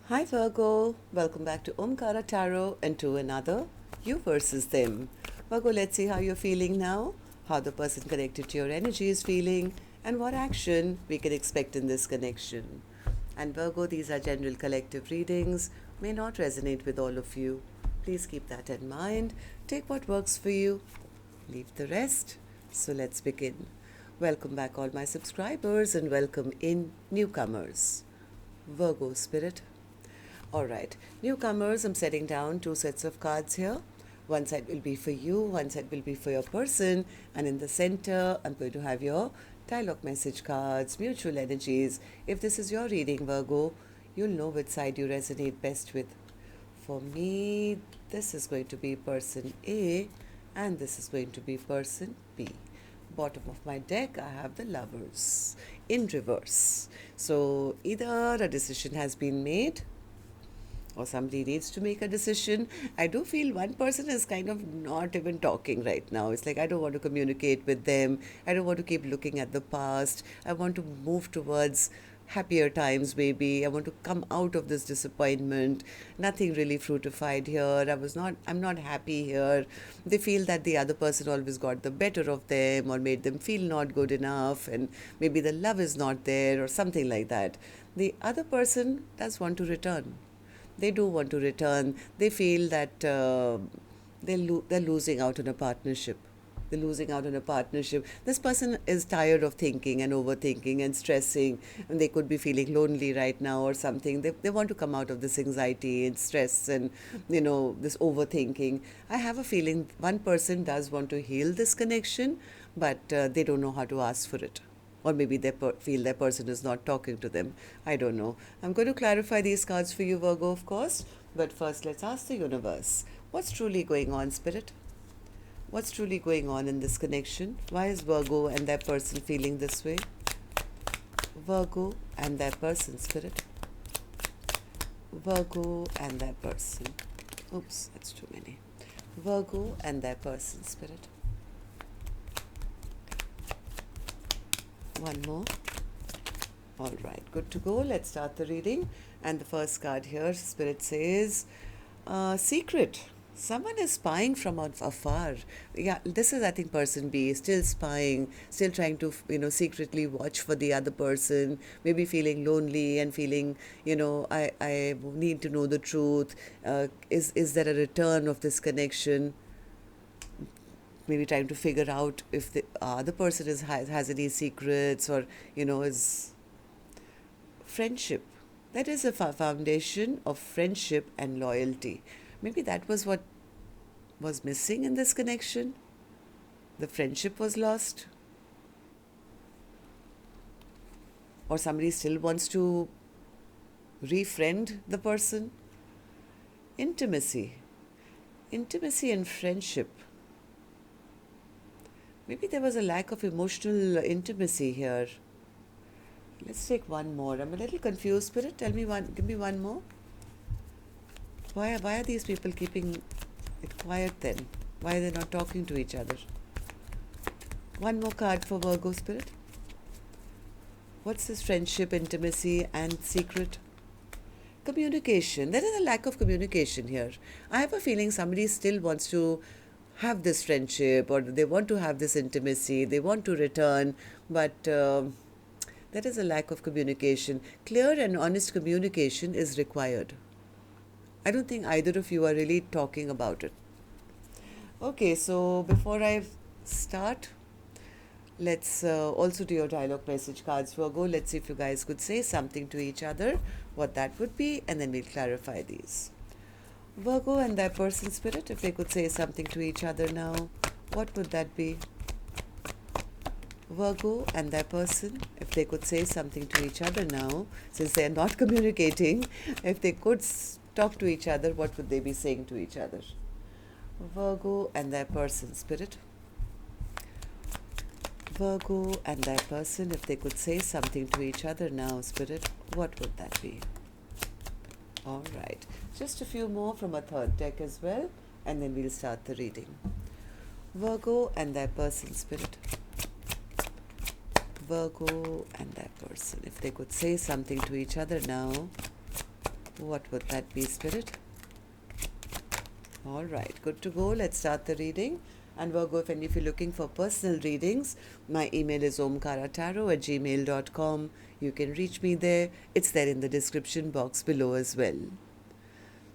Hi Virgo, welcome back to Omkaratarot and to another You versus Them. Virgo, let's see how you're feeling now, how the person connected to your energy is feeling, and what action we can expect in this connection. And Virgo, these are general collective readings, may not resonate with all of you. Please keep that in mind. Take what works for you, leave the rest. So let's begin. Welcome back, all my subscribers, and welcome in newcomers. Virgo spirit. Alright, newcomers, I'm setting down two sets of cards here. One side will be for you, one side will be for your person, and in the center, I'm going to have your dialogue message cards, mutual energies. If this is your reading, Virgo, you'll know which side you resonate best with. For me, this is going to be person A, and this is going to be person B. Bottom of my deck, I have the lovers in reverse. So either a decision has been made or somebody needs to make a decision. I do feel one person is kind of not even talking right now. It's like I don't want to communicate with them. I don't want to keep looking at the past. I want to move towards happier times maybe. I want to come out of this disappointment. Nothing really fruitified here. I'm not happy here. They feel that the other person always got the better of them or made them feel not good enough, and maybe the love is not there or something like that. The other person does want to return. They do want to return. They feel that they're losing out on a partnership. They're losing out on a partnership. This person is tired of thinking and overthinking and stressing, and they could be feeling lonely right now or something. They want to come out of this anxiety and stress and, this overthinking. I have a feeling one person does want to heal this connection, but they don't know how to ask for it, or maybe they feel their person is not talking to them. I don't know. I'm going to clarify these cards for you, Virgo, of course. But first, let's ask the universe. What's truly going on, Spirit? What's truly going on in this connection? Why is Virgo and their person feeling this way? Virgo and their person, Spirit. Virgo and their person. Oops, that's too many. Virgo and their person, Spirit. One more. All right, good to go. Let's start the reading. And the first card here, Spirit says, secret. Someone is spying from afar. Yeah, this is, I think, person B, still spying, still trying to, secretly watch for the other person, maybe feeling lonely and feeling, I need to know the truth. Is there a return of this connection? Maybe trying to figure out if the other person has any secrets, or is friendship. That is a foundation of friendship and loyalty. Maybe that was what was missing in this connection. The friendship was lost, or somebody still wants to refriend the person. Intimacy and friendship. Maybe there was a lack of emotional intimacy here. Let's take one more. I'm a little confused, Spirit. Give me one more. Why are these people keeping it quiet then? Why are they not talking to each other? One more card for Virgo, Spirit. What's this friendship, intimacy, and secret? Communication. There is a lack of communication here. I have a feeling somebody still wants to have this friendship, or they want to have this intimacy, they want to return, but there is a lack of communication. Clear and honest communication is required. I don't think either of you are really talking about it. Okay, so before I start, let's also do your dialogue message cards, Virgo. Let's see if you guys could say something to each other, what that would be, and then we'll clarify these. Virgo and their person, Spirit, if they could say something to each other now, what would that be? Virgo and their person, if they could say something to each other now, since they are not communicating, if they could talk to each other, what would they be saying to each other? Virgo and their person, Spirit. Virgo and their person, if they could say something to each other now, Spirit, what would that be? All right, just a few more from a third deck as well, and then we'll start the reading. Virgo and their person, Spirit. Virgo and their person, if they could say something to each other now, What would that be, Spirit? All right, good to go. Let's start the reading. And Virgo, if you're looking for personal readings, my email is omkaratarot@gmail.com. You can reach me there. It's there in the description box below as well.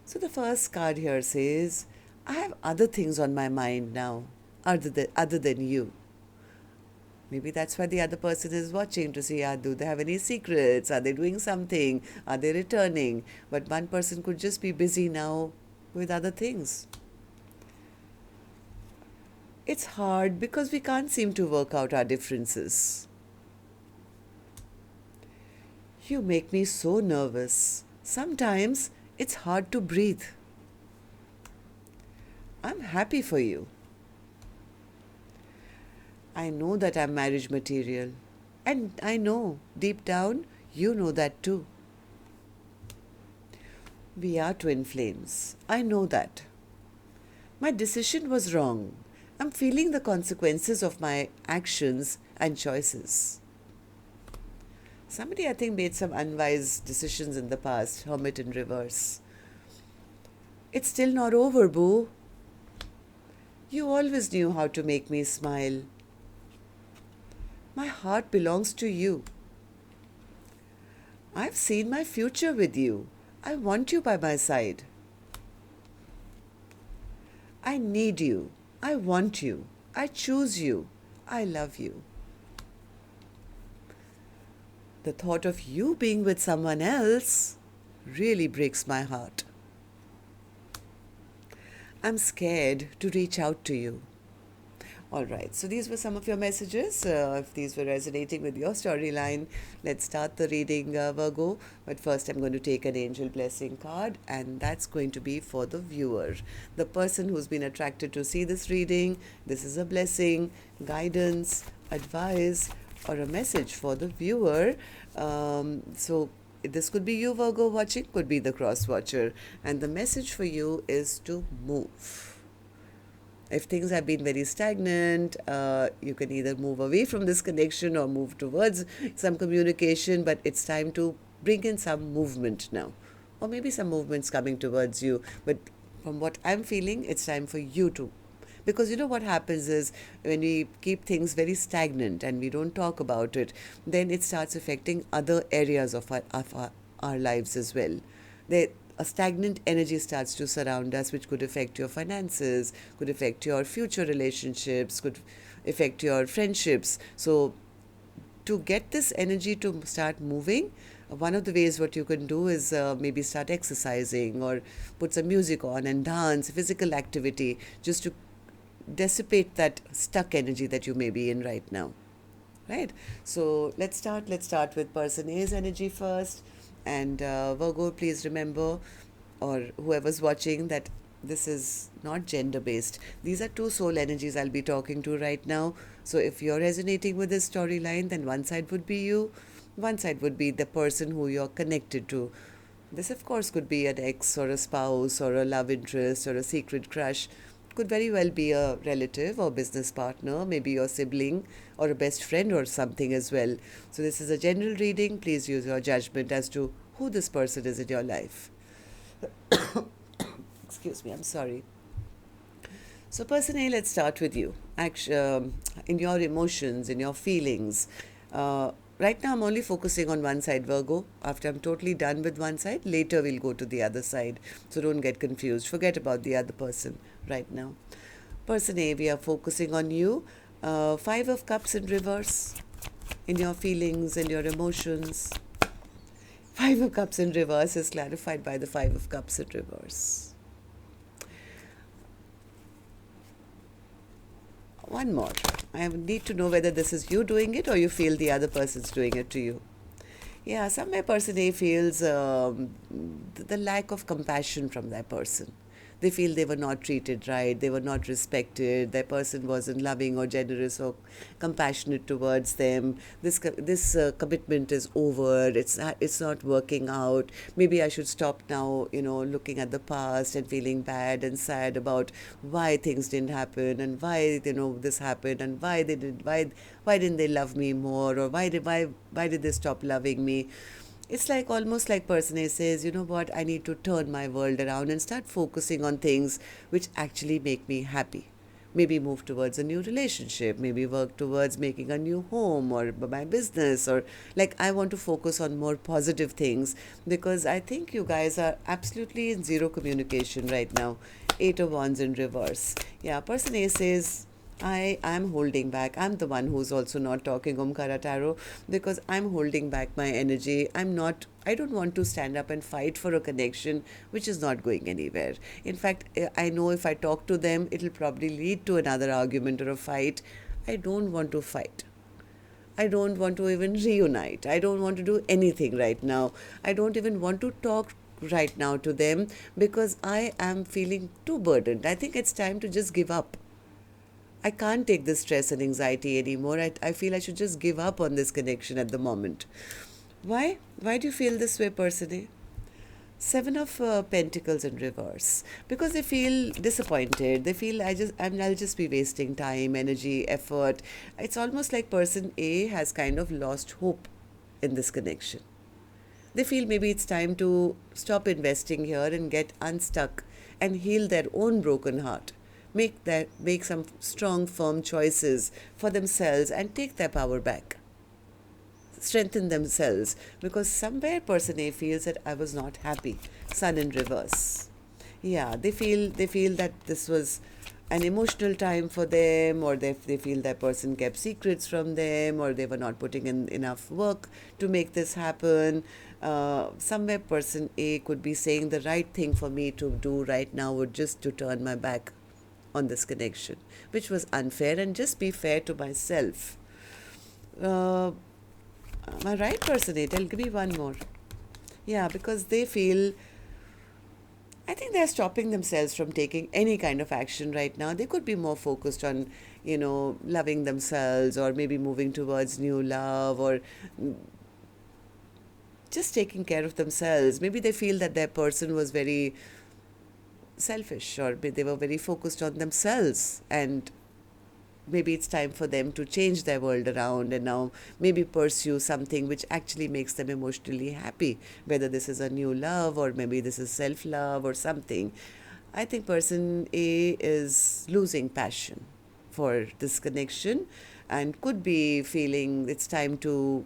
So the first card here says, I have other things on my mind now, other than you. Maybe that's why the other person is watching to see, do they have any secrets? Are they doing something? Are they returning? But one person could just be busy now with other things. It's hard because we can't seem to work out our differences. You make me so nervous. Sometimes it's hard to breathe. I'm happy for you. I know that I'm marriage material. And I know, deep down, you know that too. We are twin flames. I know that. My decision was wrong. I'm feeling the consequences of my actions and choices. Somebody, I think, made some unwise decisions in the past. Hermit in reverse. It's still not over, boo. You always knew how to make me smile. My heart belongs to you. I've seen my future with you. I want you by my side. I need you. I want you. I choose you. I love you. The thought of you being with someone else really breaks my heart. I'm scared to reach out to you. All right, so these were some of your messages. If these were resonating with your storyline, let's start the reading, Virgo. But first, I'm going to take an angel blessing card, and that's going to be for the viewer. The person who's been attracted to see this reading, this is a blessing, guidance, advice, or a message for the viewer. So this could be you, Virgo, watching, could be the cross watcher. And the message for you is to move. If things have been very stagnant, you can either move away from this connection or move towards some communication, but it's time to bring in some movement now. Or maybe some movement's coming towards you. But from what I'm feeling, it's time for you to. Because you know what happens is when we keep things very stagnant and we don't talk about it, then it starts affecting other areas of our lives as well. A stagnant energy starts to surround us, which could affect your finances, could affect your future relationships, could affect your friendships. So to get this energy to start moving, one of the ways what you can do is maybe start exercising or put some music on and dance, physical activity, just to dissipate that stuck energy that you may be in right now. Right? So let's start with person A's energy first. And Virgo, please remember, or whoever's watching, that this is not gender-based. These are two soul energies I'll be talking to right now. So if you're resonating with this storyline, then one side would be you, one side would be the person who you're connected to. This, of course, could be an ex or a spouse or a love interest or a secret crush. Could very well be a relative or business partner, maybe your sibling or a best friend or something as well. So this is a general reading. Please use your judgment as to who this person is in your life. Excuse me, I'm sorry. So person A, let's start with you. In your emotions, in your feelings. Right now I'm only focusing on one side, Virgo. After I'm totally done with one side, later we'll go to the other side. So don't get confused. Forget about the other person right now. Person A, we are focusing on you. 5 of Cups in reverse. In your feelings and your emotions. 5 of Cups in reverse is clarified by the 5 of Cups in reverse. One more. I need to know whether this is you doing it or you feel the other person's doing it to you. Yeah, somewhere person A feels the lack of compassion from that person. They feel they were not treated right, they were not respected, their person wasn't loving or generous or compassionate towards them. This commitment is over, it's not working out. Maybe I should stop now, looking at the past and feeling bad and sad about why things didn't happen and why, this happened and why didn't they love me more, or why did they stop loving me. It's like almost like person A says, you know what, I need to turn my world around and start focusing on things which actually make me happy. Maybe move towards a new relationship, maybe work towards making a new home or my business, or like I want to focus on more positive things because I think you guys are absolutely in zero communication right now. Eight of Wands in reverse. Yeah, person A says, I am holding back. I'm the one who's also not talking Omkara Tarot because I'm holding back my energy. I don't want to stand up and fight for a connection which is not going anywhere. In fact, I know if I talk to them, it'll probably lead to another argument or a fight. I don't want to fight. I don't want to even reunite. I don't want to do anything right now. I don't even want to talk right now to them because I am feeling too burdened. I think it's time to just give up. I can't take this stress and anxiety anymore. I feel I should just give up on this connection at the moment. Why? Why do you feel this way, person A? Seven of Pentacles in reverse. Because they feel disappointed. They feel I'll just be wasting time, energy, effort. It's almost like person A has kind of lost hope in this connection. They feel maybe it's time to stop investing here and get unstuck and heal their own broken heart. Make some strong, firm choices for themselves and take their power back. Strengthen themselves because somewhere person A feels that I was not happy. Sun in reverse. Yeah, they feel that this was an emotional time for them, or they feel that person kept secrets from them, or they were not putting in enough work to make this happen. Somewhere person A could be saying the right thing for me to do right now would just to turn my back on this connection, which was unfair, and just be fair to myself. Am I right, person A? Tell me one more. Yeah, because they feel, I think they're stopping themselves from taking any kind of action right now. They could be more focused on, loving themselves, or maybe moving towards new love, or just taking care of themselves. Maybe they feel that their person was very selfish, or they were very focused on themselves, and maybe it's time for them to change their world around and now maybe pursue something which actually makes them emotionally happy, whether this is a new love or maybe this is self-love or something. I think person A is losing passion for this connection and could be feeling it's time to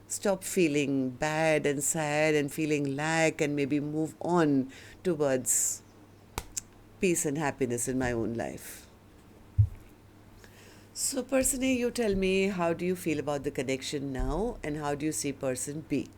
stop feeling bad and sad and feeling lack and maybe move on towards peace and happiness in my own life. So, person A, you tell me, how do you feel about the connection now and how do you see person B?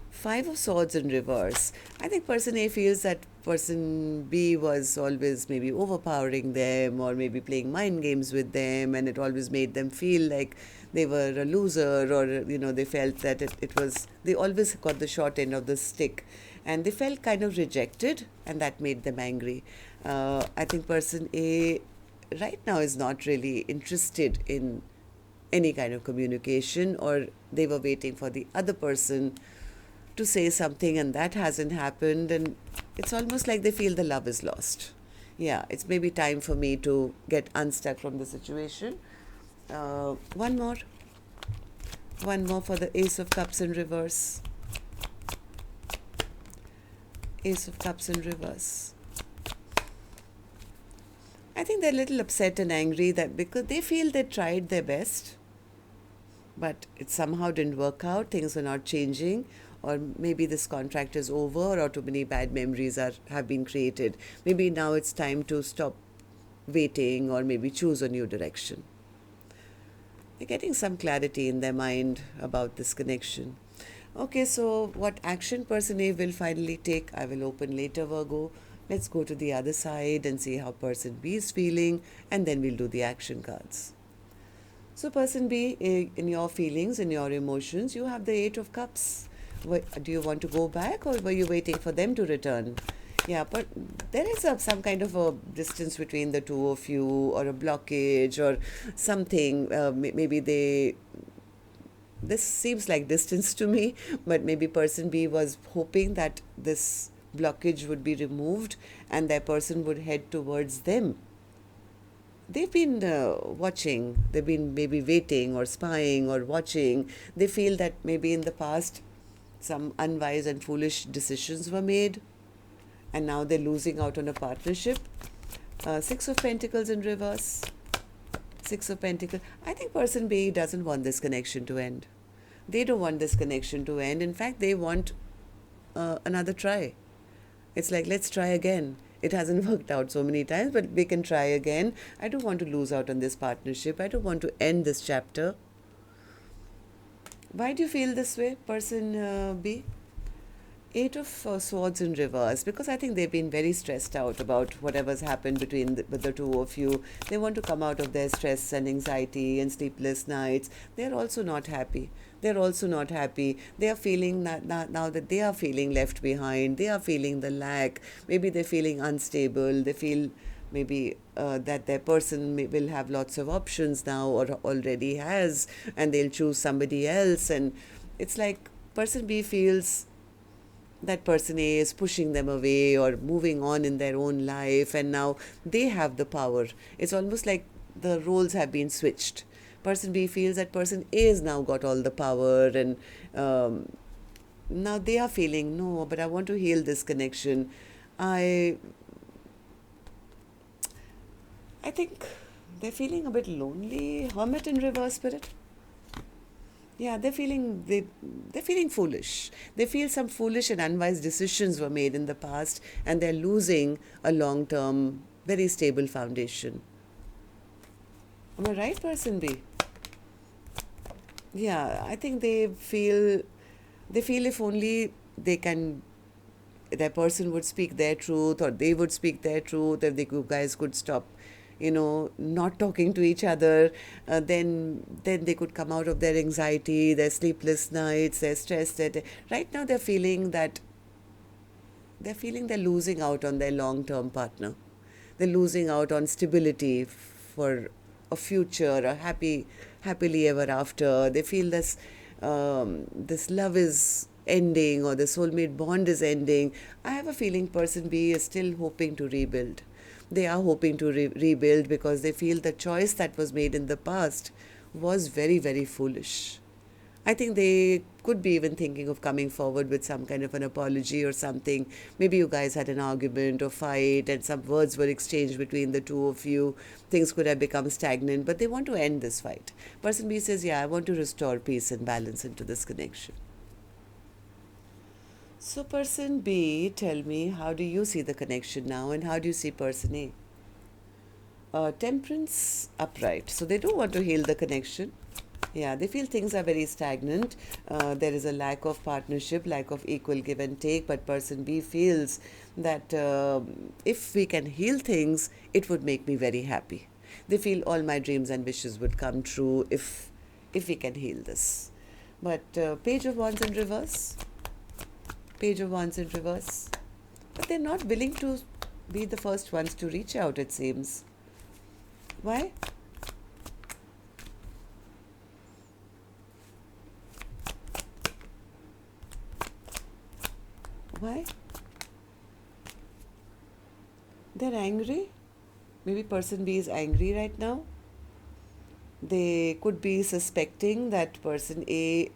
Five of Swords in reverse. I think person A feels that person B was always maybe overpowering them or maybe playing mind games with them, and it always made them feel like they were a loser, or they felt that it was, they always got the short end of the stick and they felt kind of rejected, and that made them angry. I think person A right now is not really interested in any kind of communication, or they were waiting for the other person to say something and that hasn't happened, and it's almost like they feel the love is lost. Yeah, it's maybe time for me to get unstuck from the situation. One more for the Ace of Cups in reverse. Ace of Cups in reverse. I think they're a little upset and angry that because they feel they tried their best, but it somehow didn't work out, things are not changing, or maybe this contract is over, or too many bad memories have been created. Maybe now it's time to stop waiting or maybe choose a new direction. They're getting some clarity in their mind about this connection. Okay, so what action person A will finally take, I will open later, Virgo. Let's go to the other side and see how person B is feeling, and then we'll do the action cards. So person B, in your feelings, in your emotions, you have the Eight of Cups. Do you want to go back, or were you waiting for them to return? Yeah, but there is some kind of a distance between the two of you, or a blockage or something. Maybe this seems like distance to me, but maybe person B was hoping that this blockage would be removed and their person would head towards them. They've been watching, they've been maybe waiting or spying or watching. They feel that maybe in the past some unwise and foolish decisions were made, and now they're losing out on a partnership. Six of Pentacles in reverse. Six of Pentacles. I think person B doesn't want this connection to end. They don't want this connection to end. In fact, they want another try. It's like, let's try again. It hasn't worked out so many times, but we can try again. I don't want to lose out on this partnership. I don't want to end this chapter. Why do you feel this way, person B? Eight of Swords in reverse, because I think they've been very stressed out about whatever's happened between the two of you. They want to come out of their stress and anxiety and sleepless nights. They're also not happy. They're also not happy. They are feeling that now that they are feeling left behind. They are feeling the lack. Maybe they're feeling unstable. They feel maybe that their person will have lots of options now, or already has, and they'll choose somebody else. And it's like person B feels that person A is pushing them away or moving on in their own life, and now they have the power. It's almost like the roles have been switched. Person B feels that person A has now got all the power, and now they are feeling, no, but I want to heal this connection. I think they're feeling a bit lonely. Hermit in reverse, Spirit. Yeah, they're feeling foolish. They feel some foolish and unwise decisions were made in the past, and they're losing a long-term, very stable foundation. Am I right, person B? Yeah, I think they feel if only they can, their person would speak their truth, or they would speak their truth, if you guys could stop not talking to each other, then they could come out of their anxiety, their sleepless nights, their stress. Right now they're feeling they're losing out on their long-term partner. They're losing out on stability for a future, a happily ever after. They feel this love is ending, or the soulmate bond is ending. I have a feeling person B is still hoping to rebuild. They are hoping to rebuild because they feel the choice that was made in the past was very, very foolish. I think they could be even thinking of coming forward with some kind of an apology or something. Maybe you guys had an argument or fight, and some words were exchanged between the two of you. Things could have become stagnant, but they want to end this fight. Person B says, yeah, I want to restore peace and balance into this connection. So person B, tell me, how do you see the connection now, and how do you see person A? Temperance upright. So they don't want to heal the connection. Yeah, they feel things are very stagnant. There is a lack of partnership, lack of equal give and take, but person B feels that if we can heal things, it would make me very happy. They feel all my dreams and wishes would come true if we can heal this. But Page of Wands in reverse. Page of Wands in reverse. But they're not willing to be the first ones to reach out, it seems. Why? Why? They're angry. Maybe person B is angry right now. They could be suspecting that person A.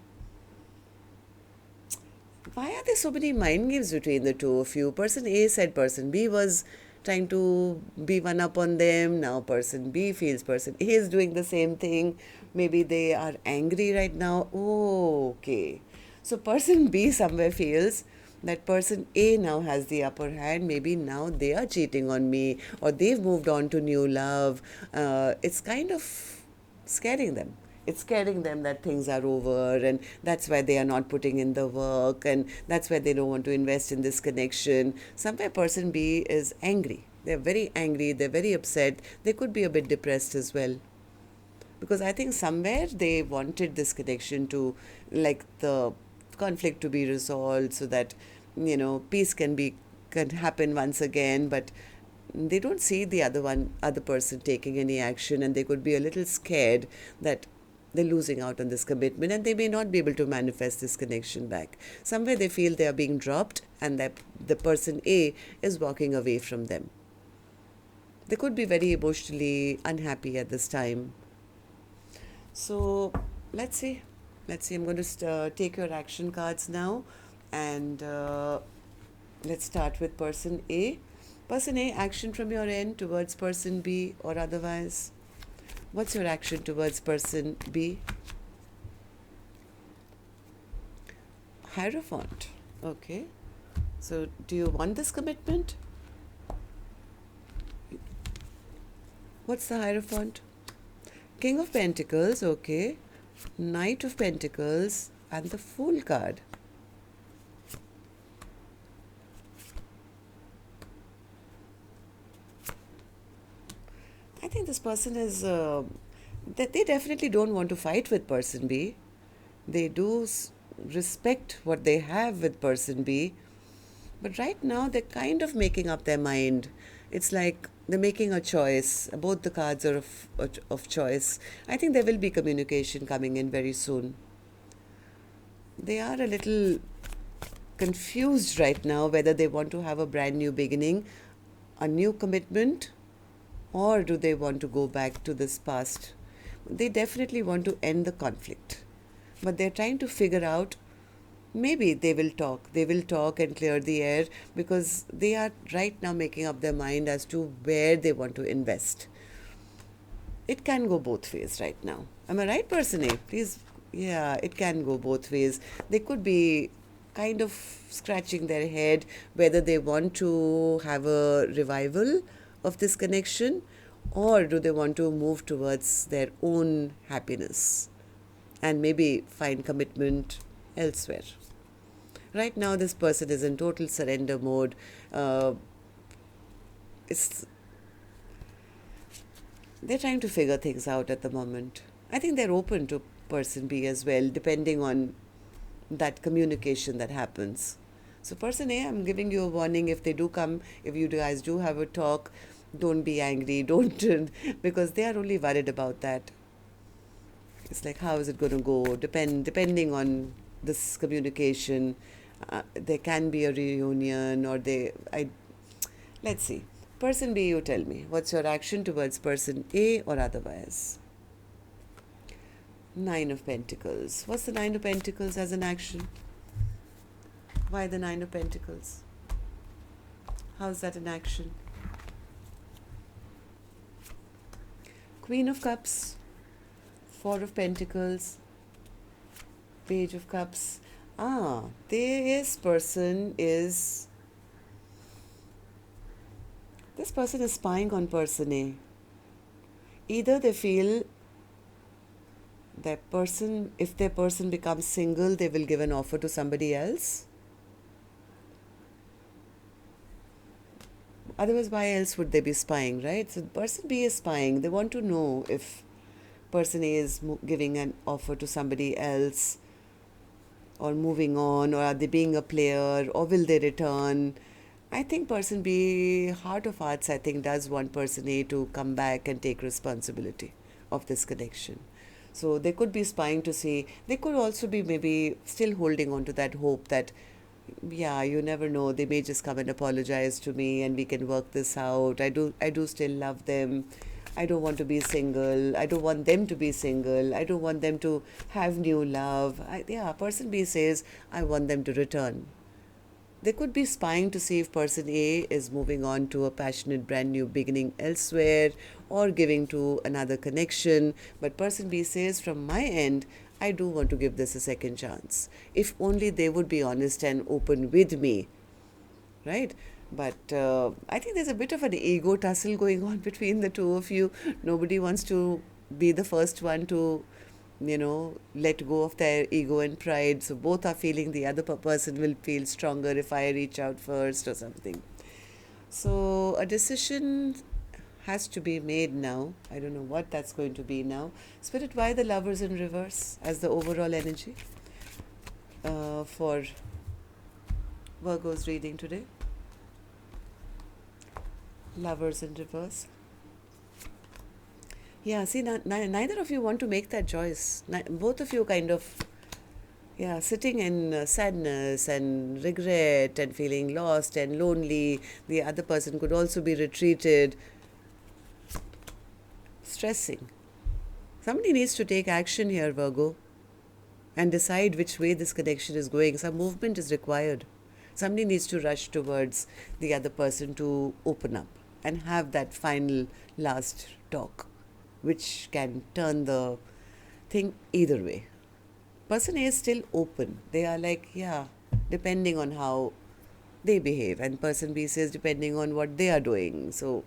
Why are there so many mind games between the two of you? Person A said person B was trying to be one up on them. Now person B feels person A is doing the same thing. Maybe they are angry right now. Oh, okay. So person B somewhere feels that person A now has the upper hand. Maybe now they are cheating on me, or they've moved on to new love. It's kind of scaring them. It's scaring them that things are over, and that's why they are not putting in the work, and that's why they don't want to invest in this connection. Somewhere person B is angry. They're very angry. They're very upset. They could be a bit depressed as well. Because I think somewhere they wanted this connection to, like, the conflict to be resolved so that, peace can happen once again, but they don't see the other person taking any action, and they could be a little scared that they're losing out on this commitment, and they may not be able to manifest this connection back. Somewhere they feel they are being dropped, and that the person A is walking away from them. They could be very emotionally unhappy at this time. So let's see. Let's see, I'm going to take your action cards now, and let's start with person A. Person A, action from your end towards person B or otherwise. What's your action towards person B? Hierophant. Okay. So, do you want this commitment? What's the Hierophant? King of Pentacles, okay. Knight of Pentacles and the Fool card. I think this person is, that they definitely don't want to fight with person B. They do respect what they have with person B. But right now they're kind of making up their mind. It's like they're making a choice. Both the cards are of choice. I think there will be communication coming in very soon. They are a little confused right now whether they want to have a brand new beginning, a new commitment, or do they want to go back to this past. They definitely want to end the conflict. But they're trying to figure out, maybe they will talk and clear the air, because they are right now making up their mind as to where they want to invest. It can go both ways right now. Am I right, person A? Please, yeah, it can go both ways. They could be kind of scratching their head whether they want to have a revival of this connection, or do they want to move towards their own happiness and maybe find commitment elsewhere. Right now, this person is in total surrender mode. They're trying to figure things out at the moment. I think they're open to person B as well, depending on that communication that happens. So person A, I'm giving you a warning. If they do come, if you guys do have a talk, don't be angry, don't, because they are only worried about that. It's like, how is it going to go? Depending on this communication, there can be a reunion, or let's see. Person B, you tell me, what's your action towards person A or otherwise? Nine of Pentacles. What's the Nine of Pentacles as an action? Why the Nine of Pentacles? How's that an action? Queen of Cups, Four of Pentacles, Page of Cups. This person is spying on person A. Either they feel that person, if their person becomes single, they will give an offer to somebody else. Otherwise, why else would they be spying, right? So person B is spying. They want to know if person A is giving an offer to somebody else, or moving on, or are they being a player, or will they return? I think person B, heart of hearts, I think does want person A to come back and take responsibility of this connection. So they could be spying to see. They could also be maybe still holding on to that hope that, yeah, you never know, they may just come and apologize to me and we can work this out. I do still love them. I don't want to be single. I don't want them to be single. I don't want them to have new love. Person B says, I want them to return. They could be spying to see if person A is moving on to a passionate brand new beginning elsewhere, or giving to another connection. But person B says, from my end, I do want to give this a second chance. If only they would be honest and open with me, right? But I think there's a bit of an ego tussle going on between the two of you. Nobody wants to be the first one to, let go of their ego and pride. So both are feeling the other person will feel stronger if I reach out first or something. So a decision has to be made now. I don't know what that's going to be now. Spirit, why the Lovers in reverse as the overall energy for Virgo's reading today? Lovers in reverse. Yeah, see, neither of you want to make that choice. Both of you kind of, sitting in sadness and regret and feeling lost and lonely. The other person could also be retreated, stressing. Somebody needs to take action here, Virgo. and decide which way this connection is going. Some movement is required. Somebody needs to rush towards the other person to open up and have that final last talk, which can turn the thing either way. Person A is still open. They are like, yeah, depending on how they behave. And person B says, depending on what they are doing. So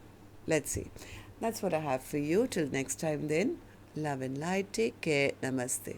let's see. That's what I have for you. Till next time then. Love and light. Take care. Namaste.